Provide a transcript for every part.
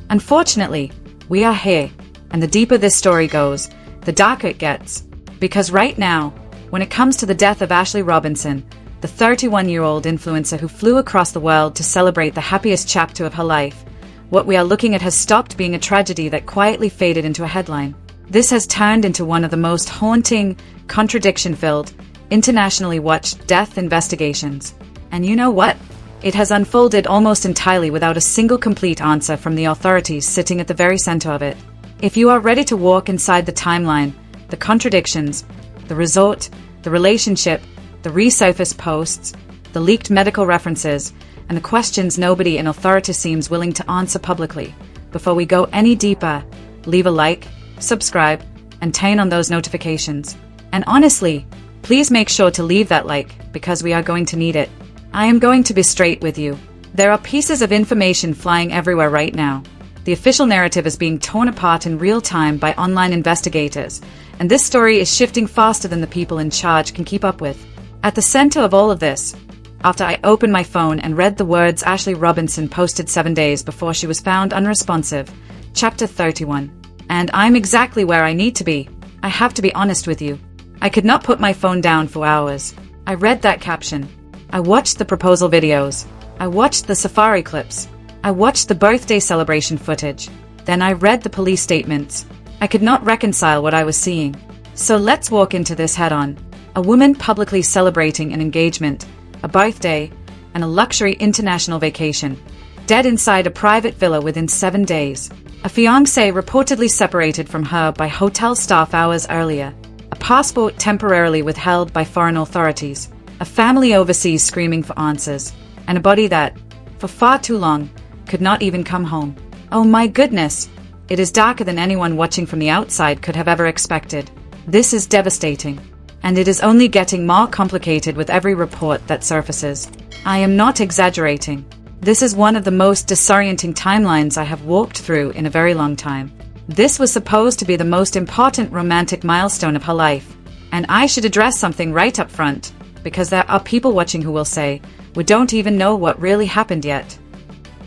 Unfortunately, we are here, and the deeper this story goes, the darker it gets. Because right now, when it comes to the death of Ashley Robinson, the 31-year-old influencer who flew across the world to celebrate the happiest chapter of her life, what we are looking at has stopped being a tragedy that quietly faded into a headline. This has turned into one of the most haunting, contradiction-filled, internationally watched death investigations. And you know what? It has unfolded almost entirely without a single complete answer from the authorities sitting at the very center of it. If you are ready to walk inside the timeline, the contradictions, the resort, the relationship, the resurfaced posts, the leaked medical references, and the questions nobody in authority seems willing to answer publicly, before we go any deeper, leave a like, subscribe, and turn on those notifications. And honestly, please make sure to leave that like, because we are going to need it. I am going to be straight with you. There are pieces of information flying everywhere right now. The official narrative is being torn apart in real time by online investigators, and this story is shifting faster than the people in charge can keep up with. At the center of all of this, after I opened my phone and read the words Ashley Robinson posted 7 days before she was found unresponsive, Chapter 31. And I'm exactly where I need to be. I have to be honest with you. I could not put my phone down for hours. I read that caption. I watched the proposal videos. I watched the safari clips. I watched the birthday celebration footage. Then I read the police statements. I could not reconcile what I was seeing. So let's walk into this head-on. A woman publicly celebrating an engagement, a birthday, and a luxury international vacation, dead inside a private villa within 7 days. A fiancé reportedly separated from her by hotel staff hours earlier. A passport temporarily withheld by foreign authorities. A family overseas screaming for answers. And a body that, for far too long, could not even come home. Oh my goodness! It is darker than anyone watching from the outside could have ever expected. This is devastating. And it is only getting more complicated with every report that surfaces. I am not exaggerating. This is one of the most disorienting timelines I have walked through in a very long time. This was supposed to be the most important romantic milestone of her life. And I should address something right up front, because there are people watching who will say, we don't even know what really happened yet.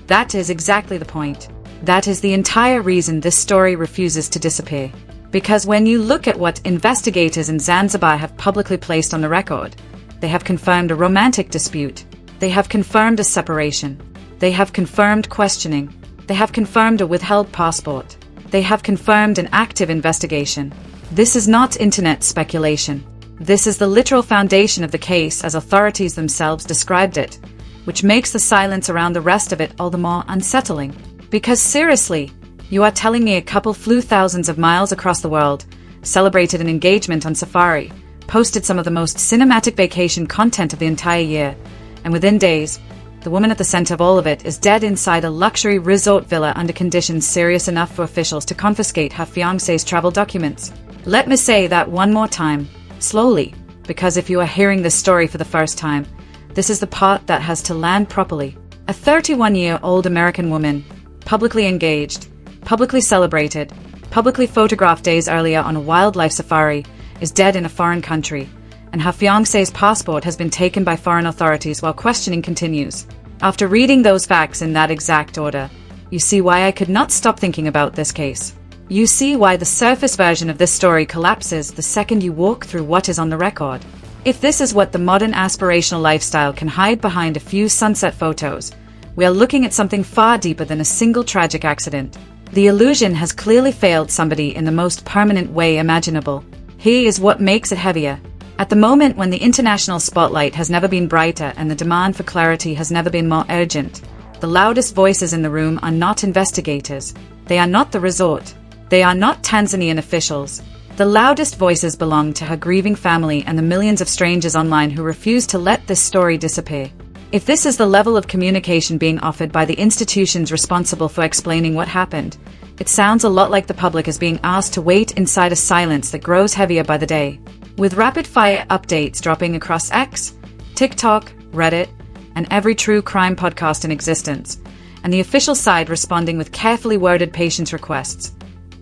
That is exactly the point. That is the entire reason this story refuses to disappear. Because when you look at what investigators in Zanzibar have publicly placed on the record, they have confirmed a romantic dispute. They have confirmed a separation. They have confirmed questioning. They have confirmed a withheld passport. They have confirmed an active investigation. This is not internet speculation. This is the literal foundation of the case as authorities themselves described it, which makes the silence around the rest of it all the more unsettling. Because seriously, you are telling me a couple flew thousands of miles across the world, celebrated an engagement on safari, posted some of the most cinematic vacation content of the entire year, and within days, the woman at the center of all of it is dead inside a luxury resort villa under conditions serious enough for officials to confiscate her fiancé's travel documents. Let me say that one more time, slowly, because if you are hearing this story for the first time, this is the part that has to land properly. A 31-year-old American woman, publicly engaged, publicly celebrated, publicly photographed days earlier on a wildlife safari, is dead in a foreign country, and her fiancé's passport has been taken by foreign authorities while questioning continues. After reading those facts in that exact order, you see why I could not stop thinking about this case. You see why the surface version of this story collapses the second you walk through what is on the record. If this is what the modern aspirational lifestyle can hide behind a few sunset photos, we are looking at something far deeper than a single tragic accident. The illusion has clearly failed somebody in the most permanent way imaginable. Here is what makes it heavier. At the moment when the international spotlight has never been brighter and the demand for clarity has never been more urgent, the loudest voices in the room are not investigators. They are not the resort. They are not Tanzanian officials. The loudest voices belong to her grieving family and the millions of strangers online who refuse to let this story disappear. If this is the level of communication being offered by the institutions responsible for explaining what happened, it sounds a lot like the public is being asked to wait inside a silence that grows heavier by the day. With rapid-fire updates dropping across X, TikTok, Reddit, and every true crime podcast in existence, and the official side responding with carefully worded patience requests.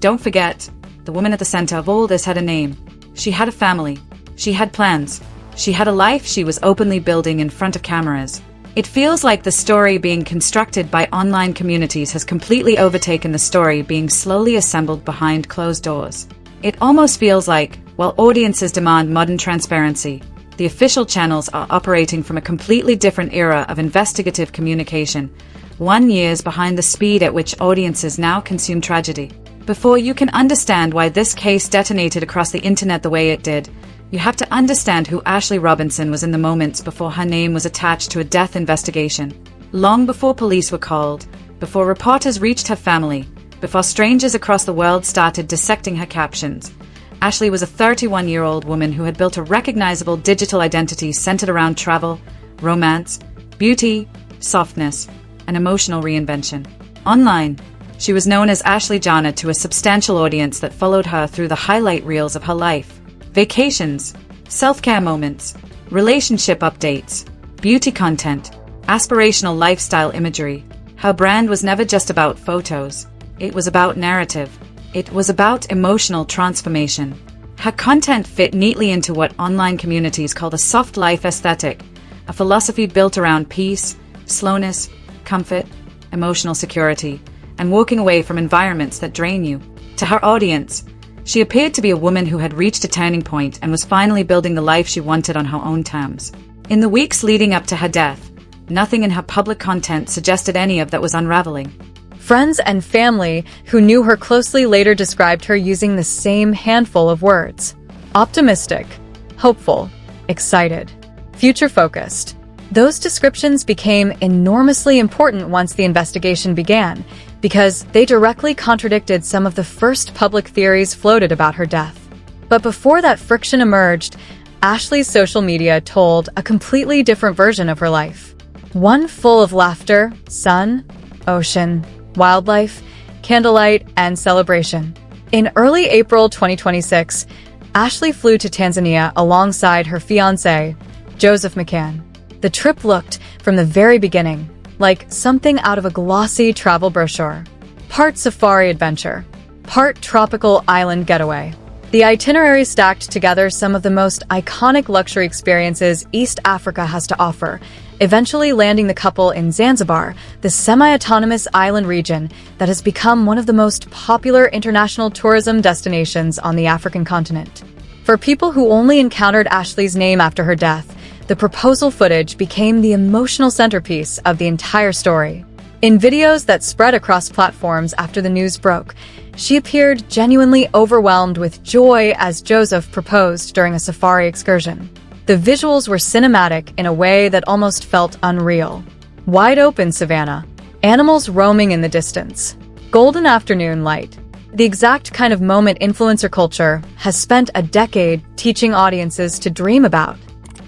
Don't forget, the woman at the center of all this had a name. She had a family. She had plans. She had a life she was openly building in front of cameras. It feels like the story being constructed by online communities has completely overtaken the story being slowly assembled behind closed doors. It almost feels like, while audiences demand modern transparency, the official channels are operating from a completely different era of investigative communication, 1 years behind the speed at which audiences now consume tragedy. Before you can understand why this case detonated across the internet the way it did, you have to understand who Ashley Robinson was in the moments before her name was attached to a death investigation. Long before police were called, before reporters reached her family, before strangers across the world started dissecting her captions, Ashley was a 31-year-old woman who had built a recognizable digital identity centered around travel, romance, beauty, softness, and emotional reinvention. Online, she was known as Ashley Jana to a substantial audience that followed her through the highlight reels of her life. Vacations, self-care moments, relationship updates, beauty content, aspirational lifestyle imagery. Her brand was never just about photos. It was about narrative. It was about emotional transformation. Her content fit neatly into what online communities call the soft life aesthetic, a philosophy built around peace, slowness, comfort, emotional security, and walking away from environments that drain you. To her audience, she appeared to be a woman who had reached a turning point and was finally building the life she wanted on her own terms. In the weeks leading up to her death, nothing in her public content suggested any of that was unraveling. Friends and family who knew her closely later described her using the same handful of words: optimistic, hopeful, excited, future-focused. Those descriptions became enormously important once the investigation began, because they directly contradicted some of the first public theories floated about her death. But before that friction emerged, Ashley's social media told a completely different version of her life. One full of laughter, sun, ocean, wildlife, candlelight, and celebration. In early April 2026, Ashley flew to Tanzania alongside her fiancé, Joseph McCann. The trip looked, from the very beginning, like something out of a glossy travel brochure. Part safari adventure, part tropical island getaway. The itinerary stacked together some of the most iconic luxury experiences East Africa has to offer, eventually landing the couple in Zanzibar, the semi-autonomous island region that has become one of the most popular international tourism destinations on the African continent. For people who only encountered Ashley's name after her death, the proposal footage became the emotional centerpiece of the entire story. In videos that spread across platforms after the news broke, she appeared genuinely overwhelmed with joy as Joseph proposed during a safari excursion. The visuals were cinematic in a way that almost felt unreal. Wide open savanna, animals roaming in the distance, golden afternoon light. The exact kind of moment influencer culture has spent a decade teaching audiences to dream about.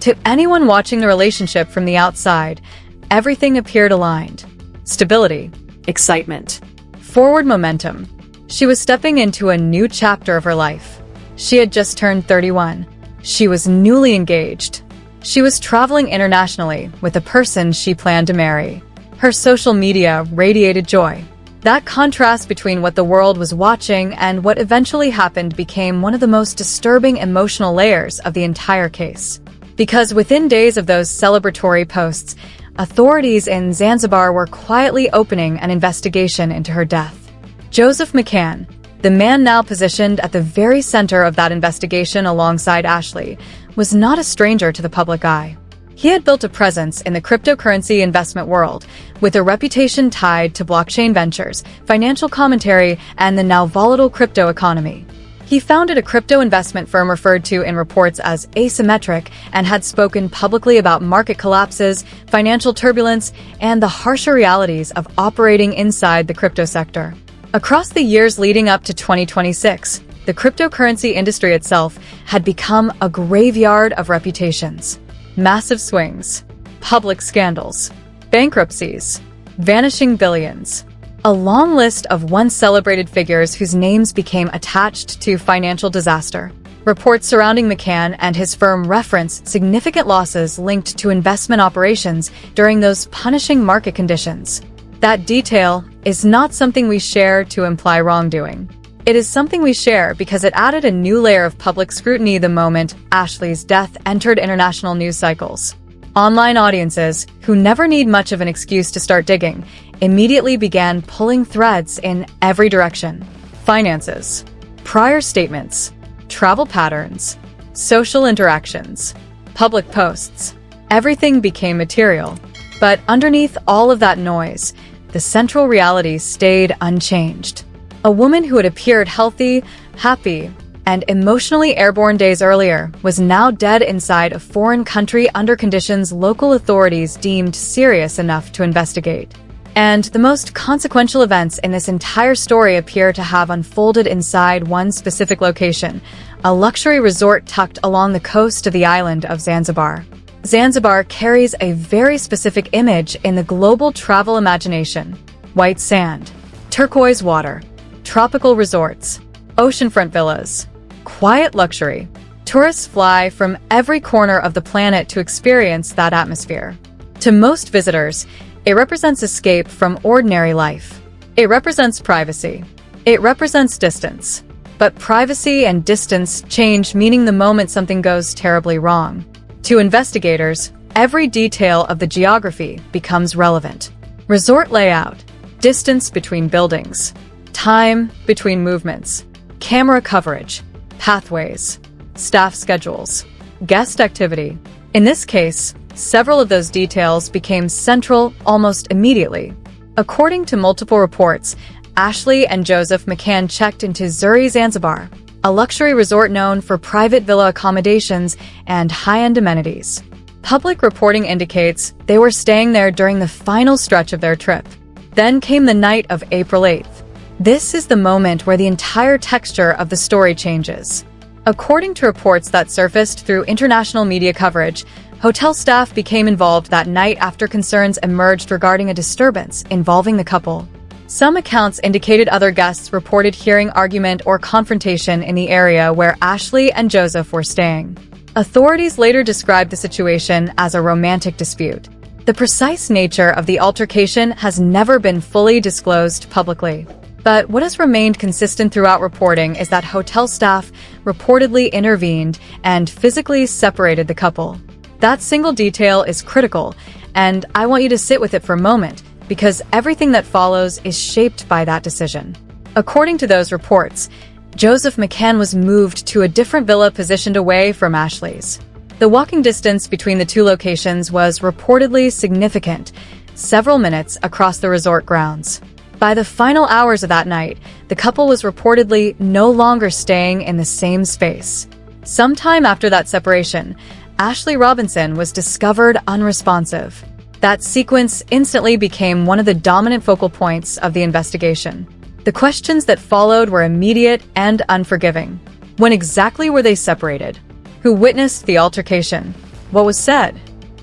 To anyone watching the relationship from the outside, everything appeared aligned. Stability, excitement, forward momentum. She was stepping into a new chapter of her life. She had just turned 31. She was newly engaged. She was traveling internationally with the person she planned to marry. Her social media radiated joy. That contrast between what the world was watching and what eventually happened became one of the most disturbing emotional layers of the entire case. Because within days of those celebratory posts, authorities in Zanzibar were quietly opening an investigation into her death. Joseph McCann, the man now positioned at the very center of that investigation alongside Ashley, was not a stranger to the public eye. He had built a presence in the cryptocurrency investment world, with a reputation tied to blockchain ventures, financial commentary, and the now volatile crypto economy. He founded a crypto investment firm referred to in reports as asymmetric and had spoken publicly about market collapses, financial turbulence, and the harsher realities of operating inside the crypto sector. Across the years leading up to 2026, the cryptocurrency industry itself had become a graveyard of reputations. Massive swings, public scandals, bankruptcies, vanishing billions. A long list of once celebrated figures whose names became attached to financial disaster. Reports surrounding McCann and his firm reference significant losses linked to investment operations during those punishing market conditions. That detail is not something we share to imply wrongdoing. It is something we share because it added a new layer of public scrutiny the moment Ashley's death entered international news cycles. Online audiences, who never need much of an excuse to start digging, immediately began pulling threads in every direction. Finances, prior statements, travel patterns, social interactions, public posts. Everything became material. But underneath all of that noise, the central reality stayed unchanged. A woman who had appeared healthy, happy, and emotionally airborne days earlier was now dead inside a foreign country under conditions local authorities deemed serious enough to investigate. And the most consequential events in this entire story appear to have unfolded inside one specific location, a luxury resort tucked along the coast of the island of Zanzibar. Zanzibar carries a very specific image in the global travel imagination: white sand, turquoise water, tropical resorts, oceanfront villas, quiet luxury. Tourists fly from every corner of the planet to experience that atmosphere. To most visitors, it represents escape from ordinary life. It represents privacy. It represents distance. But privacy and distance change meaning the moment something goes terribly wrong. To investigators, every detail of the geography becomes relevant. Resort layout, distance between buildings, time between movements, camera coverage, pathways, staff schedules, guest activity. In this case, several of those details became central almost immediately. According to multiple reports, Ashley and Joseph McCann checked into Zuri Zanzibar, a luxury resort known for private villa accommodations and high-end amenities. Public reporting indicates they were staying there during the final stretch of their trip. Then came the night of April 8th. This is the moment where the entire texture of the story changes. According to reports that surfaced through international media coverage, hotel staff became involved that night after concerns emerged regarding a disturbance involving the couple. Some accounts indicated other guests reported hearing argument or confrontation in the area where Ashley and Joseph were staying. Authorities later described the situation as a romantic dispute. The precise nature of the altercation has never been fully disclosed publicly. But what has remained consistent throughout reporting is that hotel staff reportedly intervened and physically separated the couple. That single detail is critical, and I want you to sit with it for a moment, because everything that follows is shaped by that decision. According to those reports, Joseph McCann was moved to a different villa positioned away from Ashley's. The walking distance between the two locations was reportedly significant, several minutes across the resort grounds. By the final hours of that night, the couple was reportedly no longer staying in the same space. Sometime after that separation, Ashley Robinson was discovered unresponsive. That sequence instantly became one of the dominant focal points of the investigation. The questions that followed were immediate and unforgiving. When exactly were they separated? Who witnessed the altercation? What was said?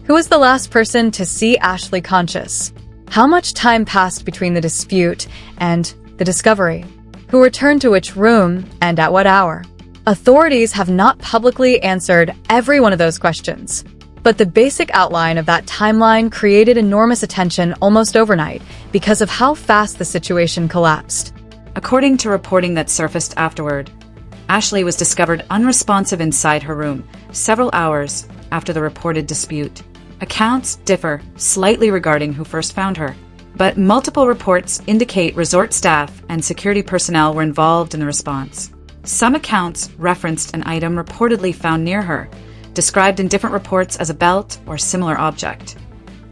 Who was the last person to see Ashley conscious? How much time passed between the dispute and the discovery? Who returned to which room and at what hour? Authorities have not publicly answered every one of those questions. But the basic outline of that timeline created enormous attention almost overnight because of how fast the situation collapsed. According to reporting that surfaced afterward, Ashley was discovered unresponsive inside her room several hours after the reported dispute. Accounts differ slightly regarding who first found her, but multiple reports indicate resort staff and security personnel were involved in the response. Some accounts referenced an item reportedly found near her, described in different reports as a belt or similar object,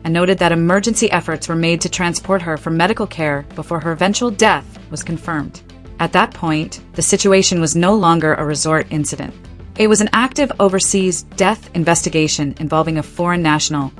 and noted that emergency efforts were made to transport her for medical care before her eventual death was confirmed. At that point, the situation was no longer a resort incident. It was an active overseas death investigation involving a foreign national,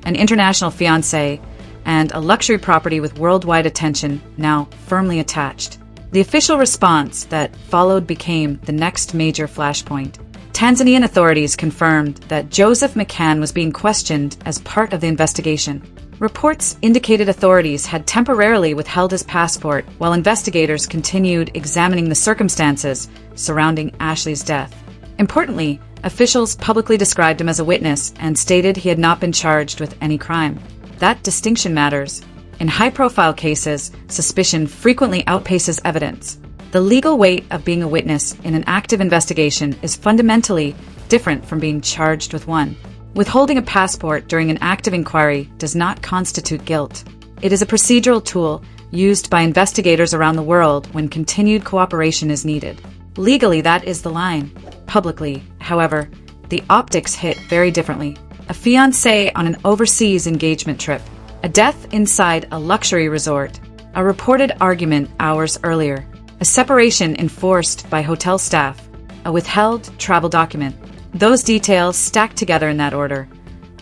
an international fiancé, and a luxury property with worldwide attention now firmly attached. The official response that followed became the next major flashpoint. Tanzanian authorities confirmed that Joseph McCann was being questioned as part of the investigation. Reports indicated authorities had temporarily withheld his passport while investigators continued examining the circumstances surrounding Ashley's death. Importantly, officials publicly described him as a witness and stated he had not been charged with any crime. That distinction matters. In high-profile cases, suspicion frequently outpaces evidence. The legal weight of being a witness in an active investigation is fundamentally different from being charged with one. Withholding a passport during an active inquiry does not constitute guilt. It is a procedural tool used by investigators around the world when continued cooperation is needed. Legally, that is the line. Publicly, however, the optics hit very differently. A fiancé on an overseas engagement trip, a death inside a luxury resort, a reported argument hours earlier, a separation enforced by hotel staff, a withheld travel document. Those details, stacked together in that order,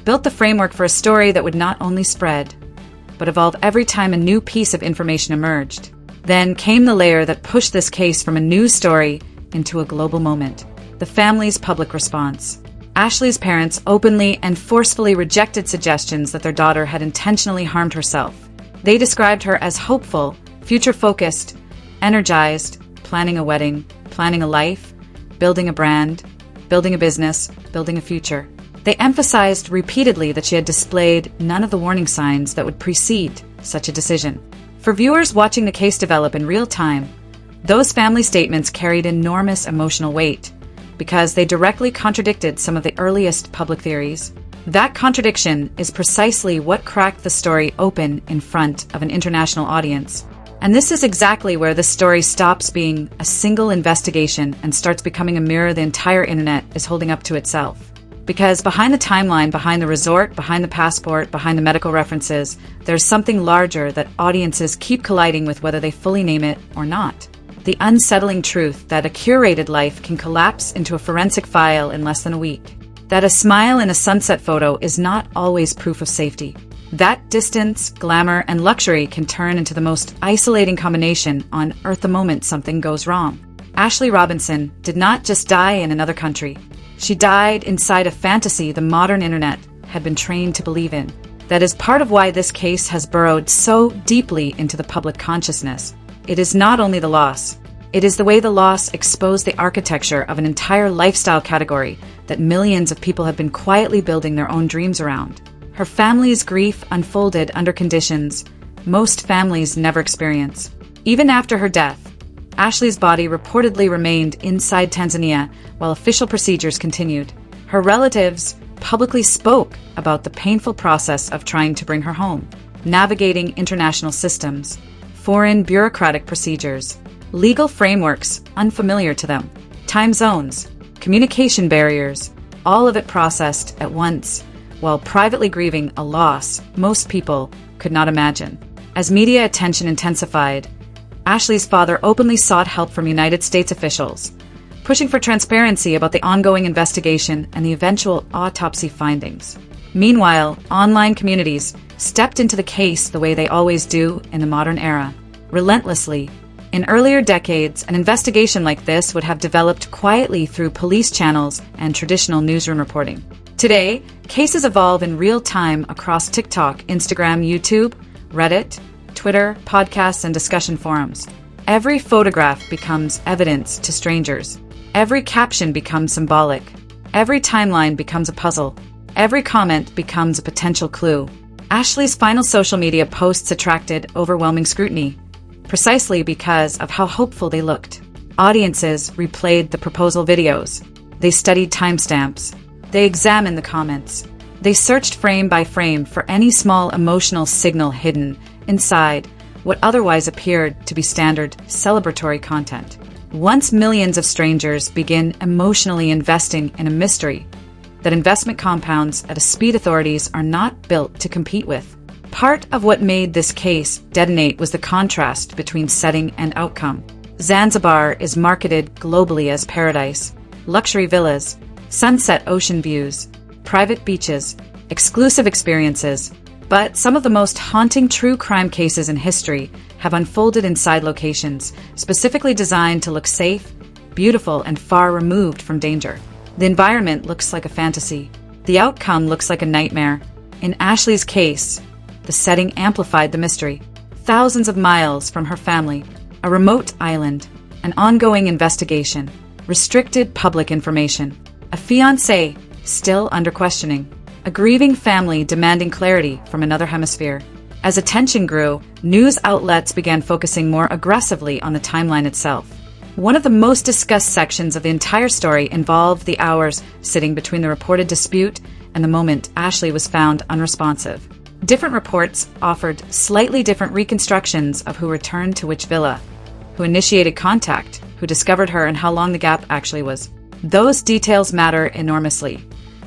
built the framework for a story that would not only spread, but evolve every time a new piece of information emerged. Then came the layer that pushed this case from a news story into a global moment: the family's public response. Ashley's parents openly and forcefully rejected suggestions that their daughter had intentionally harmed herself. They described her as hopeful, future-focused, energized, planning a wedding, planning a life, building a brand, building a business, building a future. They emphasized repeatedly that she had displayed none of the warning signs that would precede such a decision. For viewers watching the case develop in real time, those family statements carried enormous emotional weight because they directly contradicted some of the earliest public theories. That contradiction is precisely what cracked the story open in front of an international audience. And this is exactly where the story stops being a single investigation and starts becoming a mirror the entire internet is holding up to itself. Because behind the timeline, behind the resort, behind the passport, behind the medical references, there's something larger that audiences keep colliding with whether they fully name it or not. The unsettling truth that a curated life can collapse into a forensic file in less than a week. That a smile in a sunset photo is not always proof of safety. That distance, glamour, and luxury can turn into the most isolating combination on Earth the moment something goes wrong. Ashley Robinson did not just die in another country. She died inside a fantasy the modern internet had been trained to believe in. That is part of why this case has burrowed so deeply into the public consciousness. It is not only the loss. It is the way the loss exposed the architecture of an entire lifestyle category that millions of people have been quietly building their own dreams around. Her family's grief unfolded under conditions most families never experience. Even after her death, Ashley's body reportedly remained inside Tanzania while official procedures continued. Her relatives publicly spoke about the painful process of trying to bring her home, navigating international systems, foreign bureaucratic procedures, legal frameworks unfamiliar to them, time zones, communication barriers, all of it processed at once, while privately grieving a loss most people could not imagine. As media attention intensified, Ashley's father openly sought help from United States officials, pushing for transparency about the ongoing investigation and the eventual autopsy findings. Meanwhile, online communities stepped into the case the way they always do in the modern era, relentlessly. In earlier decades, an investigation like this would have developed quietly through police channels and traditional newsroom reporting. Today, cases evolve in real time across TikTok, Instagram, YouTube, Reddit, Twitter, podcasts, and discussion forums. Every photograph becomes evidence to strangers. Every caption becomes symbolic. Every timeline becomes a puzzle. Every comment becomes a potential clue. Ashley's final social media posts attracted overwhelming scrutiny, precisely because of how hopeful they looked. Audiences replayed the proposal videos. They studied timestamps. They examined the comments. They searched frame by frame for any small emotional signal hidden inside what otherwise appeared to be standard celebratory content. Once millions of strangers begin emotionally investing in a mystery that investment compounds at a speed authorities are not built to compete with. Part of what made this case detonate was the contrast between setting and outcome. Zanzibar is marketed globally as paradise, luxury villas, sunset ocean views, private beaches, exclusive experiences. But some of the most haunting true crime cases in history have unfolded inside locations specifically designed to look safe, beautiful, and far removed from danger. The environment looks like a fantasy. The outcome looks like a nightmare. In Ashley's case, the setting amplified the mystery. Thousands of miles from her family, a remote island, an ongoing investigation, restricted public information, a fiancé still under questioning, a grieving family demanding clarity from another hemisphere. As attention grew, news outlets began focusing more aggressively on the timeline itself. One of the most discussed sections of the entire story involved the hours sitting between the reported dispute and the moment Ashley was found unresponsive. Different reports offered slightly different reconstructions of who returned to which villa, who initiated contact, who discovered her, and how long the gap actually was. Those details matter enormously,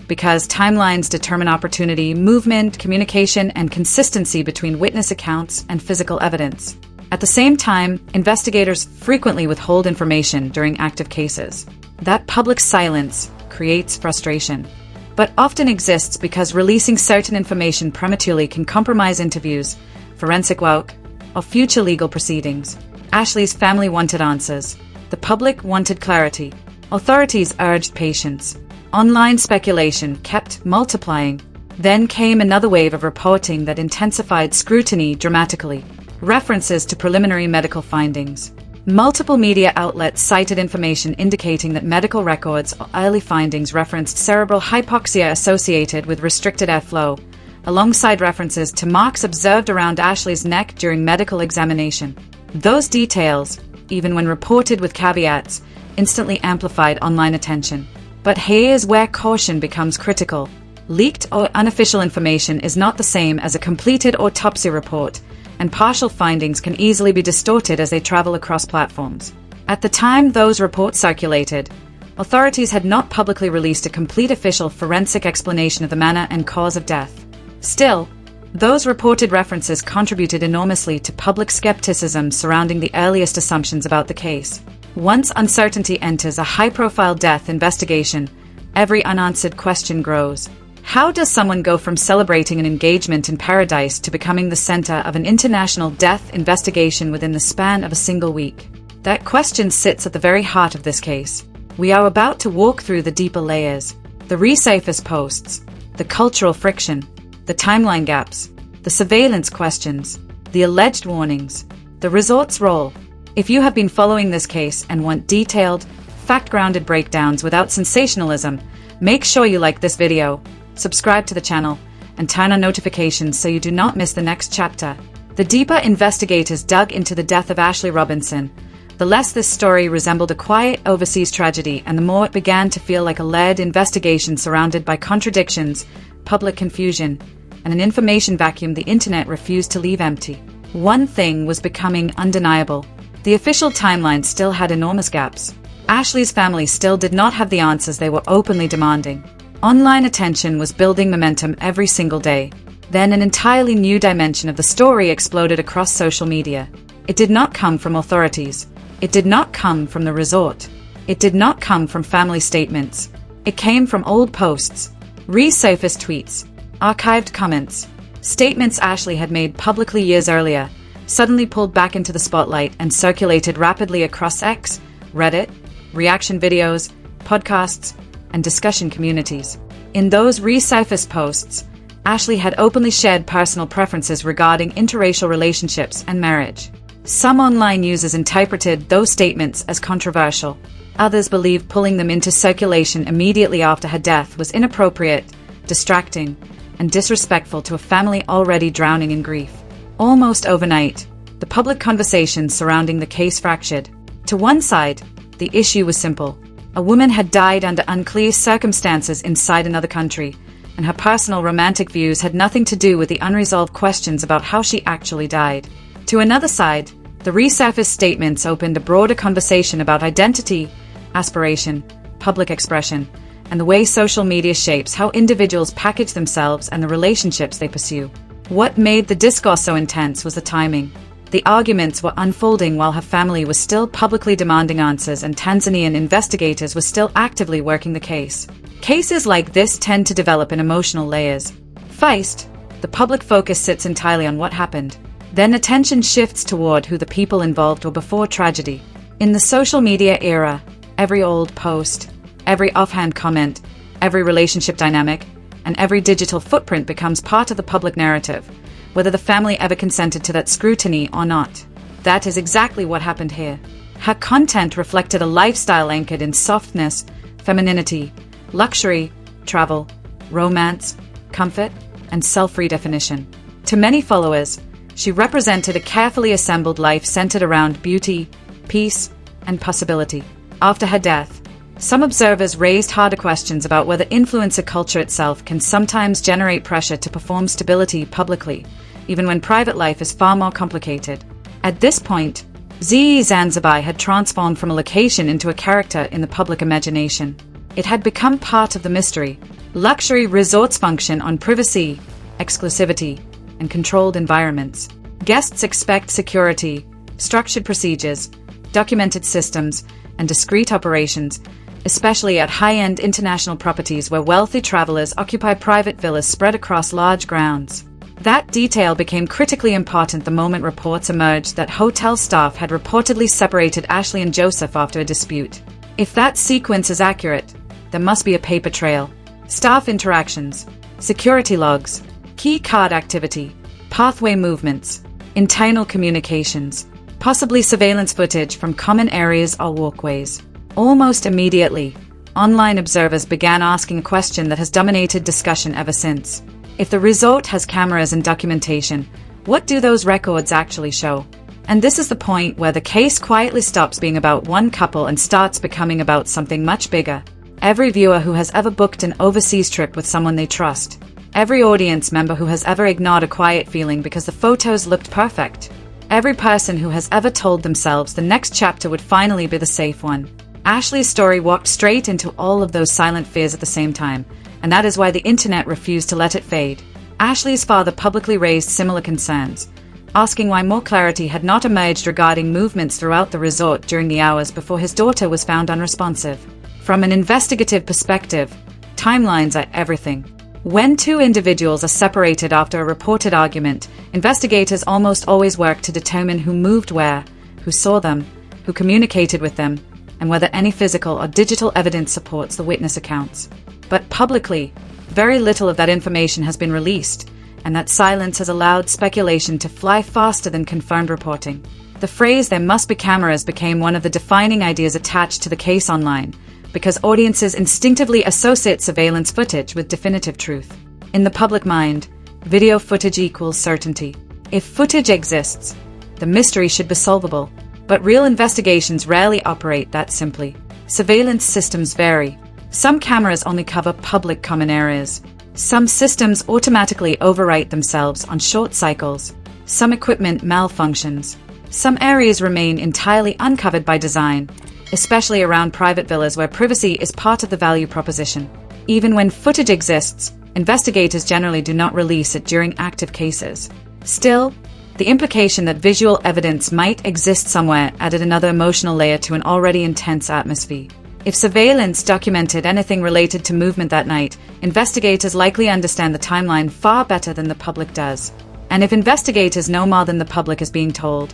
because timelines determine opportunity, movement, communication, and consistency between witness accounts and physical evidence. At the same time, investigators frequently withhold information during active cases. That public silence creates frustration, but often exists because releasing certain information prematurely can compromise interviews, forensic work, or future legal proceedings. Ashley's family wanted answers. The public wanted clarity. Authorities urged patience. Online speculation kept multiplying. Then came another wave of reporting that intensified scrutiny dramatically. References to preliminary medical findings. Multiple media outlets cited information indicating that medical records or early findings referenced cerebral hypoxia associated with restricted airflow, alongside references to marks observed around Ashley's neck during medical examination. Those details, even when reported with caveats, instantly amplified online attention. But here's where caution becomes critical. Leaked or unofficial information is not the same as a completed autopsy report, and partial findings can easily be distorted as they travel across platforms. At the time those reports circulated, authorities had not publicly released a complete official forensic explanation of the manner and cause of death. Still, those reported references contributed enormously to public skepticism surrounding the earliest assumptions about the case. Once uncertainty enters a high-profile death investigation, every unanswered question grows. How does someone go from celebrating an engagement in paradise to becoming the center of an international death investigation within the span of a single week? That question sits at the very heart of this case. We are about to walk through the deeper layers, the resurfaced posts, the cultural friction, the timeline gaps, the surveillance questions, the alleged warnings, the resort's role. If you have been following this case and want detailed, fact-grounded breakdowns without sensationalism, make sure you like this video, subscribe to the channel, and turn on notifications so you do not miss the next chapter. The deeper investigators dug into the death of Ashley Robinson, the less this story resembled a quiet overseas tragedy, and the more it began to feel like a layered investigation surrounded by contradictions, public confusion, and an information vacuum the internet refused to leave empty. One thing was becoming undeniable. The official timeline still had enormous gaps. Ashley's family still did not have the answers they were openly demanding. Online attention was building momentum every single day. Then an entirely new dimension of the story exploded across social media. It did not come from authorities. It did not come from the resort. It did not come from family statements. It came from old posts, resurfaced tweets, archived comments, statements Ashley had made publicly years earlier, suddenly pulled back into the spotlight and circulated rapidly across X, Reddit, reaction videos, podcasts, and discussion communities. In those resurfaced posts, Ashley had openly shared personal preferences regarding interracial relationships and marriage. Some online users interpreted those statements as controversial. Others believed pulling them into circulation immediately after her death was inappropriate, distracting, and disrespectful to a family already drowning in grief. Almost overnight, the public conversation surrounding the case fractured. To one side, the issue was simple. A woman had died under unclear circumstances inside another country, and her personal romantic views had nothing to do with the unresolved questions about how she actually died. To another side, the resurfaced statements opened a broader conversation about identity, aspiration, public expression, and the way social media shapes how individuals package themselves and the relationships they pursue. What made the discourse so intense was the timing. The arguments were unfolding while her family was still publicly demanding answers and Tanzanian investigators were still actively working the case. Cases like this tend to develop in emotional layers. First, the public focus sits entirely on what happened. Then attention shifts toward who the people involved were before tragedy. In the social media era, every old post, every offhand comment, every relationship dynamic, and every digital footprint becomes part of the public narrative, whether the family ever consented to that scrutiny or not. That is exactly what happened here. Her content reflected a lifestyle anchored in softness, femininity, luxury, travel, romance, comfort, and self-redefinition. To many followers, she represented a carefully assembled life centered around beauty, peace, and possibility. After her death, Some observers raised harder questions about whether influencer culture itself can sometimes generate pressure to perform stability publicly, even when private life is far more complicated. At this point, Zuri Zanzibar had transformed from a location into a character in the public imagination. It had become part of the mystery. Luxury resorts function on privacy, exclusivity, and controlled environments. Guests expect security, structured procedures, documented systems, and discrete operations, especially at high-end international properties where wealthy travelers occupy private villas spread across large grounds. That detail became critically important the moment reports emerged that hotel staff had reportedly separated Ashley and Joseph after a dispute. If that sequence is accurate, there must be a paper trail. Staff interactions, security logs, key card activity, pathway movements, internal communications, possibly surveillance footage from common areas or walkways. Almost immediately, online observers began asking a question that has dominated discussion ever since. If the resort has cameras and documentation, what do those records actually show? And this is the point where the case quietly stops being about one couple and starts becoming about something much bigger. Every viewer who has ever booked an overseas trip with someone they trust. Every audience member who has ever ignored a quiet feeling because the photos looked perfect. Every person who has ever told themselves the next chapter would finally be the safe one. Ashley's story walked straight into all of those silent fears at the same time, and that is why the internet refused to let it fade. Ashley's father publicly raised similar concerns, asking why more clarity had not emerged regarding movements throughout the resort during the hours before his daughter was found unresponsive. From an investigative perspective, timelines are everything. When two individuals are separated after a reported argument, investigators almost always work to determine who moved where, who saw them, who communicated with them, and whether any physical or digital evidence supports the witness accounts. But publicly, very little of that information has been released, and that silence has allowed speculation to fly faster than confirmed reporting. The phrase "there must be cameras" became one of the defining ideas attached to the case online, because audiences instinctively associate surveillance footage with definitive truth. In the public mind, video footage equals certainty. If footage exists, the mystery should be solvable. But real investigations rarely operate that simply. Surveillance systems vary. Some cameras only cover public common areas. Some systems automatically overwrite themselves on short cycles. Some equipment malfunctions. Some areas remain entirely uncovered by design, especially around private villas where privacy is part of the value proposition. Even when footage exists, investigators generally do not release it during active cases. Still, the implication that visual evidence might exist somewhere added another emotional layer to an already intense atmosphere. If surveillance documented anything related to movement that night, investigators likely understand the timeline far better than the public does. And if investigators know more than the public is being told,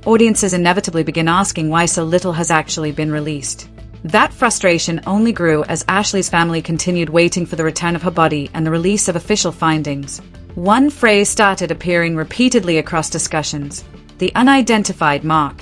audiences inevitably begin asking why so little has actually been released. That frustration only grew as Ashley's family continued waiting for the return of her body and the release of official findings. One phrase started appearing repeatedly across discussions: the unidentified mark.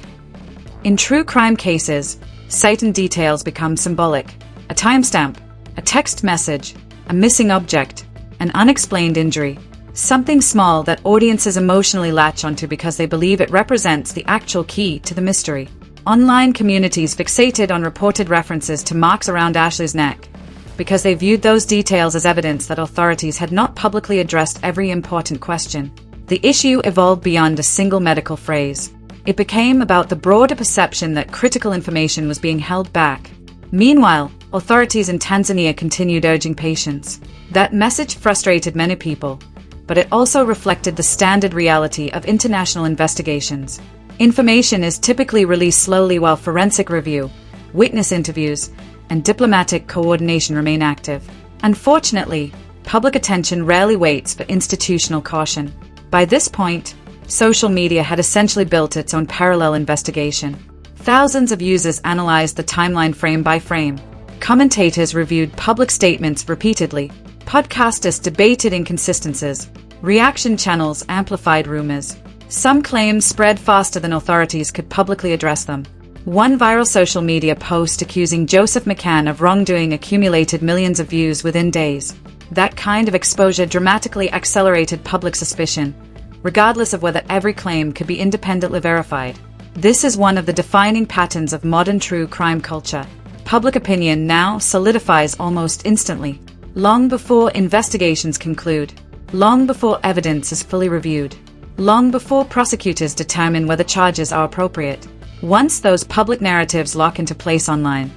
In true crime cases, site and details become symbolic. A timestamp, a text message, a missing object, an unexplained injury. Something small that audiences emotionally latch onto because they believe it represents the actual key to the mystery. Online communities fixated on reported references to marks around Ashley's neck, because they viewed those details as evidence that authorities had not publicly addressed every important question. The issue evolved beyond a single medical phrase. It became about the broader perception that critical information was being held back. Meanwhile, authorities in Tanzania continued urging patience. That message frustrated many people, but it also reflected the standard reality of international investigations. Information is typically released slowly while forensic review, witness interviews, and diplomatic coordination remain active. Unfortunately, public attention rarely waits for institutional caution. By this point, social media had essentially built its own parallel investigation. Thousands of users analyzed the timeline frame by frame. Commentators reviewed public statements repeatedly. Podcasters debated inconsistencies. Reaction channels amplified rumors. Some claims spread faster than authorities could publicly address them. One viral social media post accusing Joseph McCann of wrongdoing accumulated millions of views within days. That kind of exposure dramatically accelerated public suspicion, regardless of whether every claim could be independently verified. This is one of the defining patterns of modern true crime culture. public opinion now solidifies almost instantly, long before investigations conclude, long before evidence is fully reviewed, long before prosecutors determine whether charges are appropriate. Once those public narratives lock into place online,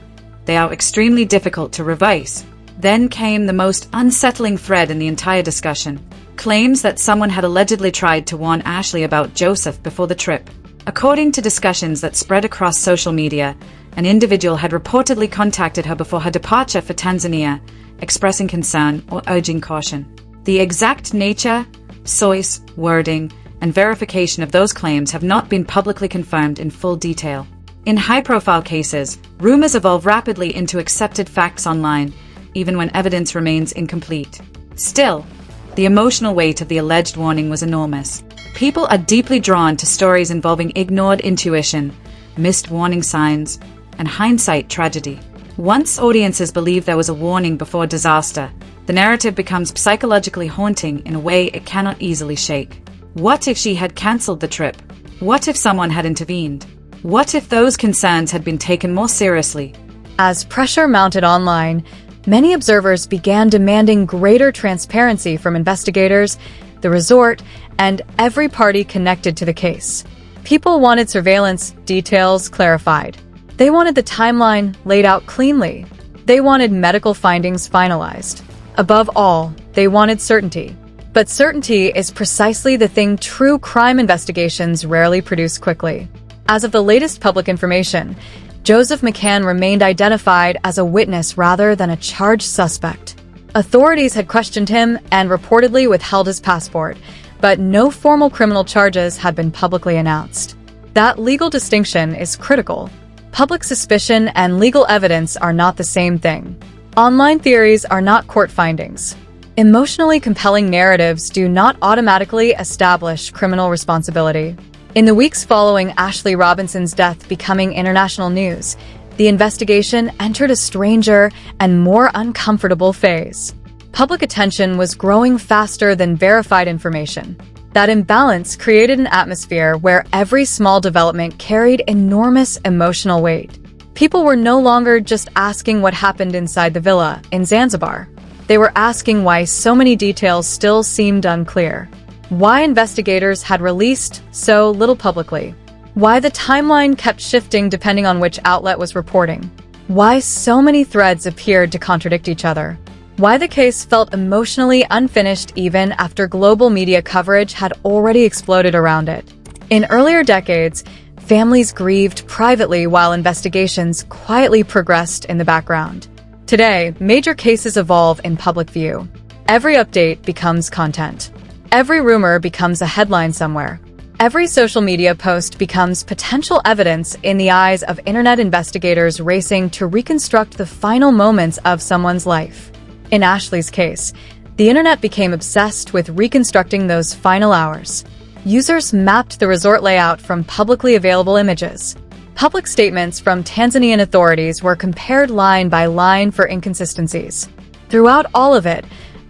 they are extremely difficult to revise. Then came the most unsettling thread in the entire discussion: claims that someone had allegedly tried to warn Ashley about Joseph before the trip. According to discussions that spread across social media, an individual had reportedly contacted her before her departure for Tanzania, expressing concern or urging caution. The exact nature, source, wording, and verification of those claims have not been publicly confirmed in full detail. In high-profile cases, rumors evolve rapidly into accepted facts online, even when evidence remains incomplete. Still, the emotional weight of the alleged warning was enormous. People are deeply drawn to stories involving ignored intuition, missed warning signs, and hindsight tragedy. Once audiences believe there was a warning before disaster, the narrative becomes psychologically haunting in a way it cannot easily shake. What if she had cancelled the trip? What if someone had intervened? What if those concerns had been taken more seriously? As pressure mounted online, many observers began demanding greater transparency from investigators, the resort, and every party connected to the case. People wanted surveillance details clarified. They wanted the timeline laid out cleanly. They wanted medical findings finalized. Above all, they wanted certainty. But certainty is precisely the thing true crime investigations rarely produce quickly. As of the latest public information, Joseph McCann remained identified as a witness rather than a charged suspect. Authorities had questioned him and reportedly withheld his passport, but no formal criminal charges had been publicly announced. That legal distinction is critical. Public suspicion and legal evidence are not the same thing. Online theories are not court findings. Emotionally compelling narratives do not automatically establish criminal responsibility. In the weeks following Ashley Robinson's death becoming international news, the investigation entered a stranger and more uncomfortable phase. Public attention was growing faster than verified information. That imbalance created an atmosphere where every small development carried enormous emotional weight. People were no longer just asking what happened inside the villa in Zanzibar. They were asking why so many details still seemed unclear. Why investigators had released so little publicly. Why the timeline kept shifting depending on which outlet was reporting. Why so many threads appeared to contradict each other. Why the case felt emotionally unfinished even after global media coverage had already exploded around it. In earlier decades, families grieved privately while investigations quietly progressed in the background. Today, major cases evolve in public view. Every update becomes content. Every rumor becomes a headline somewhere. Every social media post becomes potential evidence in the eyes of internet investigators racing to reconstruct the final moments of someone's life. In Ashley's case, the internet became obsessed with reconstructing those final hours. Users mapped the resort layout from publicly available images. Public statements from Tanzanian authorities were compared line by line for inconsistencies. Throughout all of it,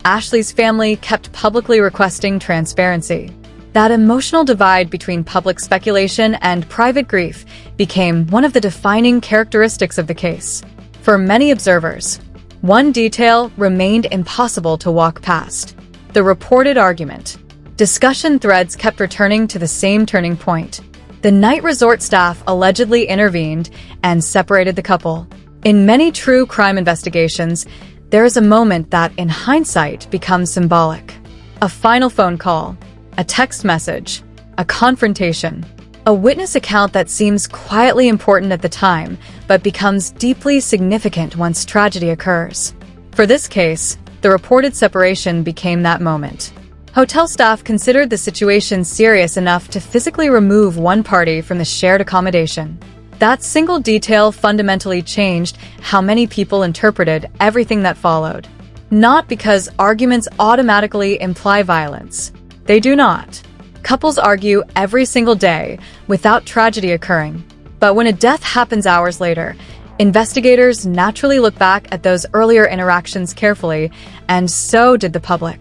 Ashley's family kept publicly requesting transparency. That emotional divide between public speculation and private grief became one of the defining characteristics of the case. For many observers, one detail remained impossible to walk past: the reported argument. Discussion threads kept returning to the same turning point. The night resort staff allegedly intervened and separated the couple. In many true crime investigations, there is a moment that, in hindsight, becomes symbolic. A final phone call, a text message, a confrontation, a witness account that seems quietly important at the time, but becomes deeply significant once tragedy occurs. For this case, the reported separation became that moment. Hotel staff considered the situation serious enough to physically remove one party from the shared accommodation. That single detail fundamentally changed how many people interpreted everything that followed. Not because arguments automatically imply violence. They do not. Couples argue every single day without tragedy occurring. But when a death happens hours later, investigators naturally look back at those earlier interactions carefully, and so did the public.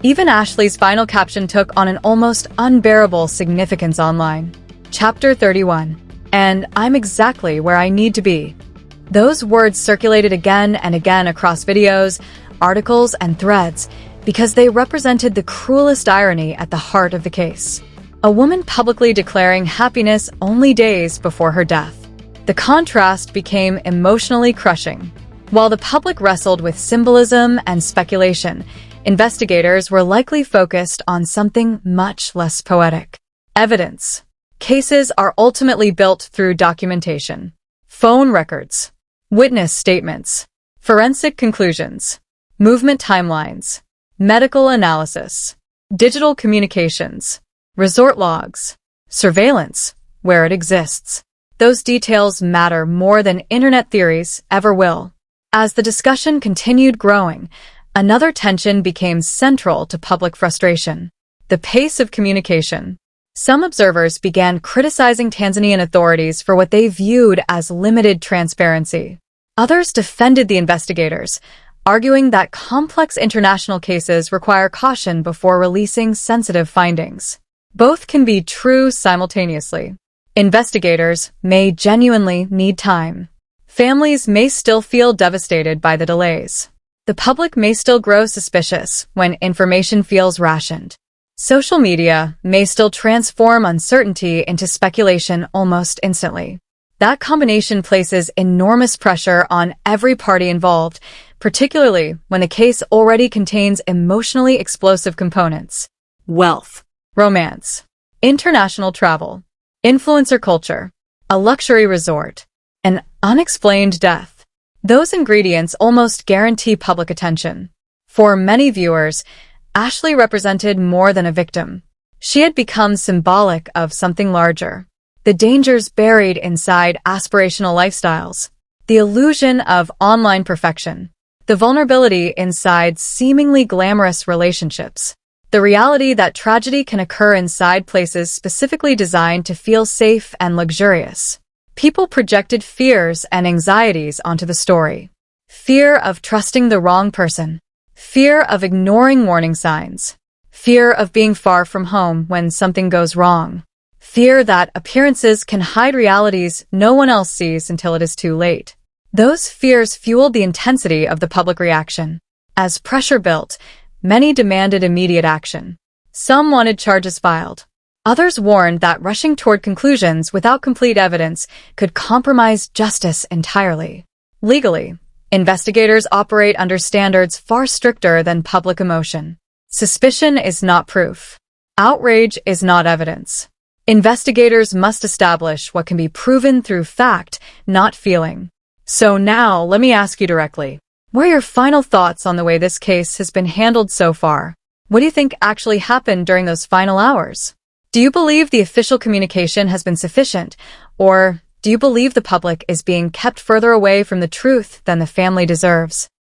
Even Ashley's final caption took on an almost unbearable significance online. Chapter 31. And I'm exactly where I need to be. Those words circulated again and again across videos, articles, and threads because they represented the cruelest irony at the heart of the case. A woman publicly declaring happiness only days before her death. The contrast became emotionally crushing. While the public wrestled with symbolism and speculation, investigators were likely focused on something much less poetic. Evidence. Cases are ultimately built through documentation. Phone records, witness statements, forensic conclusions, movement timelines, medical analysis, digital communications, resort logs, surveillance, where it exists. Those details matter more than internet theories ever will. As the discussion continued growing, another tension became central to public frustration: the pace of communication. Some observers began criticizing Tanzanian authorities for what they viewed as limited transparency. Others defended the investigators, arguing that complex international cases require caution before releasing sensitive findings. Both can be true simultaneously. Investigators may genuinely need time. Families may still feel devastated by the delays. The public may still grow suspicious when information feels rationed. Social media may still transform uncertainty into speculation almost instantly. That combination places enormous pressure on every party involved, particularly when the case already contains emotionally explosive components: wealth, romance, international travel, influencer culture, a luxury resort, an unexplained death. Those ingredients almost guarantee public attention. For many viewers, Ashley represented more than a victim. She had become symbolic of something larger: the dangers buried inside aspirational lifestyles, the illusion of online perfection, the vulnerability inside seemingly glamorous relationships, the reality that tragedy can occur inside places specifically designed to feel safe and luxurious. People projected fears and anxieties onto the story: fear of trusting the wrong person, fear of ignoring warning signs, fear of being far from home when something goes wrong, fear that appearances can hide realities no one else sees until it is too late. Those fears fueled the intensity of the public reaction. As pressure built, many demanded immediate action. Some wanted charges filed. Others warned that rushing toward conclusions without complete evidence could compromise justice entirely. Legally, investigators operate under standards far stricter than public emotion. Suspicion is not proof. Outrage is not evidence. Investigators must establish what can be proven through fact, not feeling. So now, let me ask you directly, what are your final thoughts on the way this case has been handled so far? What do you think actually happened during those final hours? Do you believe the official communication has been sufficient, or do you believe the public is being kept further away from the truth than the family deserves?